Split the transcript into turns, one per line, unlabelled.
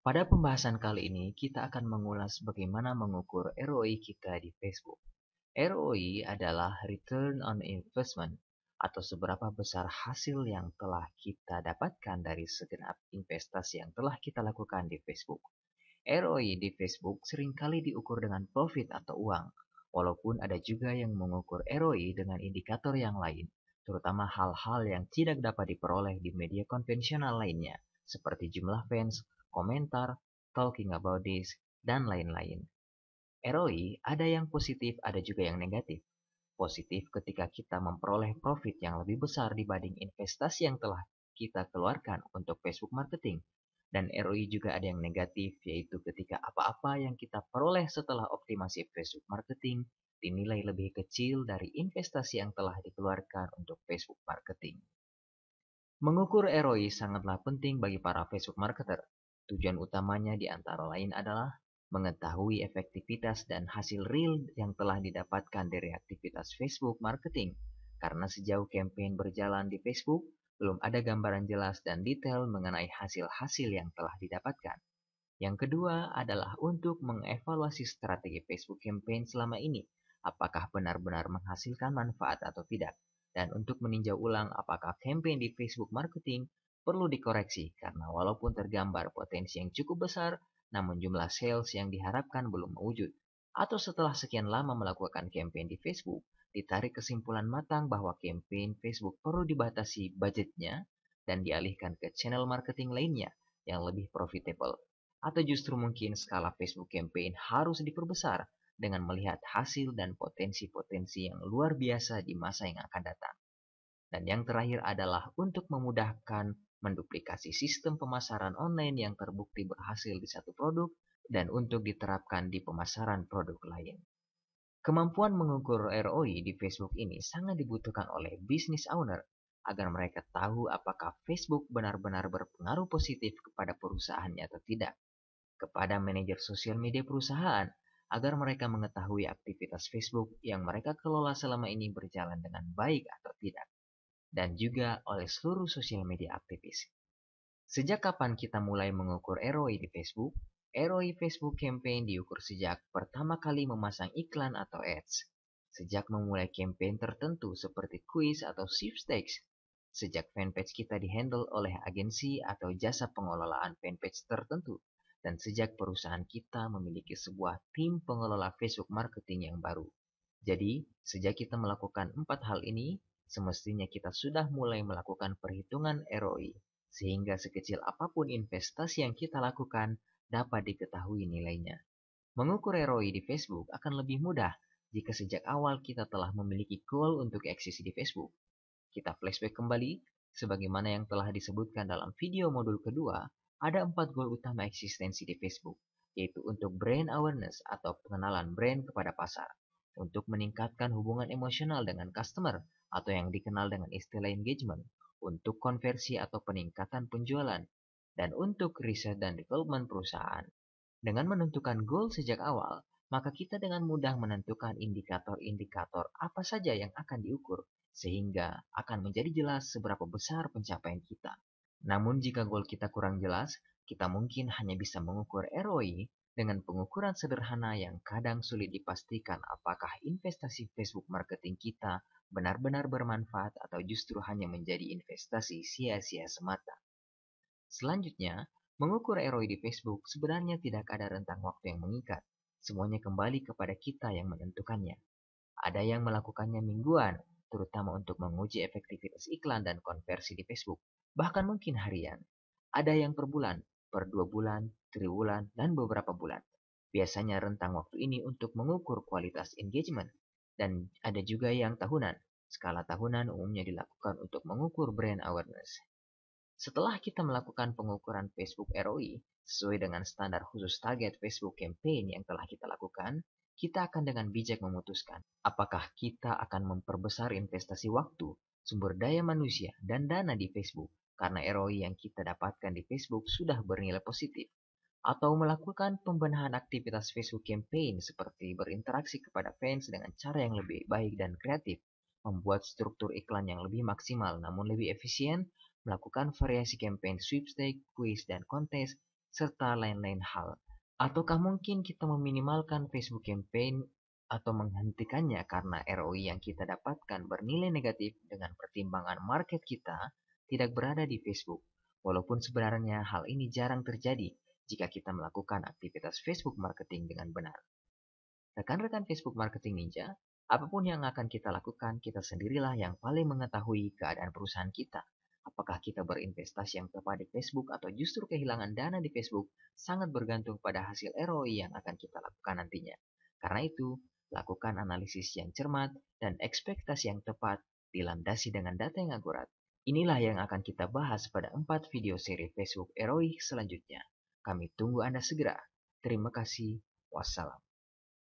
Pada pembahasan kali ini, kita akan mengulas bagaimana mengukur ROI kita di Facebook. ROI adalah Return on Investment, atau seberapa besar hasil yang telah kita dapatkan dari segenap investasi yang telah kita lakukan di Facebook. ROI di Facebook seringkali diukur dengan profit atau uang, walaupun ada juga yang mengukur ROI dengan indikator yang lain, terutama hal-hal yang tidak dapat diperoleh di media konvensional lainnya, seperti jumlah fans, komentar, talking about this, dan lain-lain. ROI ada yang positif, ada juga yang negatif. Positif ketika kita memperoleh profit yang lebih besar dibanding investasi yang telah kita keluarkan untuk Facebook marketing. Dan ROI juga ada yang negatif, yaitu ketika apa-apa yang kita peroleh setelah optimasi Facebook marketing dinilai lebih kecil dari investasi yang telah dikeluarkan untuk Facebook marketing. Mengukur ROI sangatlah penting bagi para Facebook marketer. Tujuan utamanya di antara lain adalah mengetahui efektivitas dan hasil real yang telah didapatkan dari aktivitas Facebook marketing. Karena sejauh campaign berjalan di Facebook, belum ada gambaran jelas dan detail mengenai hasil-hasil yang telah didapatkan. Yang kedua adalah untuk mengevaluasi strategi Facebook campaign selama ini, apakah benar-benar menghasilkan manfaat atau tidak. Dan untuk meninjau ulang apakah campaign di Facebook marketing perlu dikoreksi karena walaupun tergambar potensi yang cukup besar, namun jumlah sales yang diharapkan belum mewujud. Atau setelah sekian lama melakukan campaign di Facebook, ditarik kesimpulan matang bahwa campaign Facebook perlu dibatasi budgetnya dan dialihkan ke channel marketing lainnya yang lebih profitable. Atau justru mungkin skala Facebook campaign harus diperbesar dengan melihat hasil dan potensi-potensi yang luar biasa di masa yang akan datang. Dan yang terakhir adalah untuk memudahkan menduplikasi sistem pemasaran online yang terbukti berhasil di satu produk dan untuk diterapkan di pemasaran produk lain. Kemampuan mengukur ROI di Facebook ini sangat dibutuhkan oleh business owner agar mereka tahu apakah Facebook benar-benar berpengaruh positif kepada perusahaannya atau tidak, kepada manajer sosial media perusahaan agar mereka mengetahui aktivitas Facebook yang mereka kelola selama ini berjalan dengan baik atau tidak, dan juga oleh seluruh sosial media aktivis. Sejak kapan kita mulai mengukur ROI di Facebook? ROI Facebook campaign diukur sejak pertama kali memasang iklan atau ads, sejak memulai campaign tertentu seperti kuis atau sweepstakes, sejak fanpage kita dihandle oleh agensi atau jasa pengelolaan fanpage tertentu, dan sejak perusahaan kita memiliki sebuah tim pengelola Facebook marketing yang baru. Jadi, sejak kita melakukan 4 hal ini, semestinya kita sudah mulai melakukan perhitungan ROI, sehingga sekecil apapun investasi yang kita lakukan dapat diketahui nilainya. Mengukur ROI di Facebook akan lebih mudah jika sejak awal kita telah memiliki goal untuk eksis di Facebook. Kita flashback kembali, sebagaimana yang telah disebutkan dalam video modul kedua, ada 4 goal utama eksistensi di Facebook, yaitu untuk brand awareness atau pengenalan brand kepada pasar, untuk meningkatkan hubungan emosional dengan customer atau yang dikenal dengan istilah engagement, untuk konversi atau peningkatan penjualan, dan untuk riset dan development perusahaan. Dengan menentukan goal sejak awal, maka kita dengan mudah menentukan indikator-indikator apa saja yang akan diukur, sehingga akan menjadi jelas seberapa besar pencapaian kita. Namun jika goal kita kurang jelas, kita mungkin hanya bisa mengukur ROI dengan pengukuran sederhana yang kadang sulit dipastikan apakah investasi Facebook marketing kita benar-benar bermanfaat atau justru hanya menjadi investasi sia-sia semata. Selanjutnya, mengukur ROI di Facebook sebenarnya tidak ada rentang waktu yang mengikat. Semuanya kembali kepada kita yang menentukannya. Ada yang melakukannya mingguan, terutama untuk menguji efektivitas iklan dan konversi di Facebook. Bahkan mungkin harian. Ada yang per bulan, per 2 bulan, triwulan, dan beberapa bulan. Biasanya rentang waktu ini untuk mengukur kualitas engagement. Dan ada juga yang tahunan. Skala tahunan umumnya dilakukan untuk mengukur brand awareness. Setelah kita melakukan pengukuran Facebook ROI sesuai dengan standar khusus target Facebook campaign yang telah kita lakukan, kita akan dengan bijak memutuskan apakah kita akan memperbesar investasi waktu, sumber daya manusia, dan dana di Facebook karena ROI yang kita dapatkan di Facebook sudah bernilai positif, atau melakukan pembenahan aktivitas Facebook campaign seperti berinteraksi kepada fans dengan cara yang lebih baik dan kreatif, membuat struktur iklan yang lebih maksimal namun lebih efisien, melakukan variasi campaign sweepstakes, kuis, dan kontes, serta lain-lain hal. Ataukah mungkin kita meminimalkan Facebook campaign atau menghentikannya karena ROI yang kita dapatkan bernilai negatif dengan pertimbangan market kita tidak berada di Facebook. Walaupun sebenarnya hal ini jarang terjadi jika kita melakukan aktivitas Facebook marketing dengan benar. Rekan-rekan Facebook Marketing Ninja, apapun yang akan kita lakukan, kita sendirilah yang paling mengetahui keadaan perusahaan kita. Apakah kita berinvestasi yang tepat di Facebook atau justru kehilangan dana di Facebook sangat bergantung pada hasil ROI yang akan kita lakukan nantinya. Karena itu, lakukan analisis yang cermat dan ekspektasi yang tepat dilandasi dengan data yang akurat. Inilah yang akan kita bahas pada 4 video seri Facebook ROI selanjutnya. Kami tunggu Anda segera. Terima kasih. Wassalam.